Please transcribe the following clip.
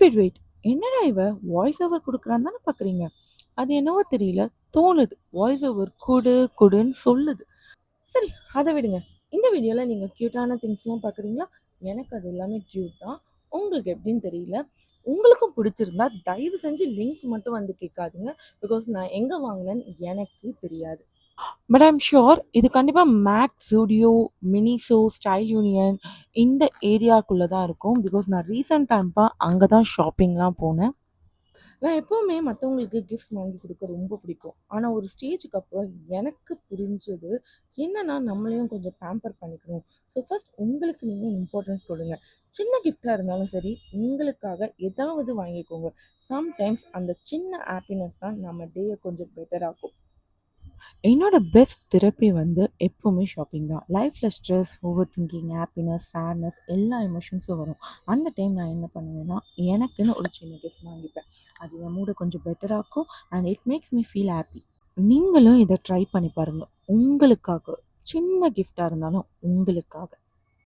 Wait. என்னடா இவ voice over குடுக்குறான்னு தானே பார்க்குறீங்க. அது என்னவோ தெரியல. தோணுது. வாய்ஸ் ஓவர் குடு குடுன்னு சொல்லுது. சரி, அத விடுங்க. இந்த வீடியோல நீங்க கியூட்டான திங்ஸ்லாம் பார்க்குறீங்களா? எனக்கு அது எல்லாமே கியூட் தான். உங்களுக்கு எப்படின்னு தெரியல. உங்களுக்கும் பிடிச்சிருந்தா தயவு செஞ்சு லிங்க் மட்டும் வந்து கேட்காதீங்க. பிகாஸ் நான் எங்க வாங்குனேன்னு எனக்கு தெரியாது. பட் ஐம் ஷூர் இது கண்டிப்பா Max, Zudio, Miniso, Style Union இந்த ஏரியாக்குள்ள தான் இருக்கும். பிகாஸ் நான் ரீசென்ட் டைம்பா அங்க தான் ஷாப்பிங்லாம் போனேன். நான் எப்பவுமே மத்தவங்களுக்கு கிஃப்ட்ஸ் வாங்கி குடுக்க ரொம்ப பிடிக்கும். ஆனா ஒரு ஸ்டேஜுக்கு அப்புறம் எனக்கு புரிஞ்சது, என்னன்னா நம்மளையும் கொஞ்சம் பேம்பர் பண்ணிக்கணும். ஸோ ஃபர்ஸ்ட் உங்களுக்கு நீங்க இம்பார்ட்டன்ஸ் கொடுங்க. சின்ன கிஃப்ட்டா இருந்தாலும் சரி, உங்களுக்காக ஏதாவது வாங்கிக்கோங்க. சம்டைம்ஸ் அந்த சின்ன ஹேப்பினஸ் தான் நம்ம டேய கொஞ்சம் பெட்டர் ஆக்கும். என்னோட பெஸ்ட் தெரப்பி வந்து எப்பவுமே ஷாப்பிங் தான். லைஃப்ல stress, over thinking, happiness, sadness எல்லா எமோஷன்ஸும் வரும். அந்த டைம் நான் என்ன பண்ணுவேன்னா, எனக்குன்னு ஒரு சின்ன கிஃப்ட் வாங்கிப்பேன். அது என் மூட கொஞ்சம் பெட்டர் ஆக்கும் and it makes me feel happy. நீங்களும் இத ட்ரை பண்ணி பாருங்க. உங்களுக்காக. சின்ன கிஃப்ட்டா இருந்தாலும் உங்களுக்காக.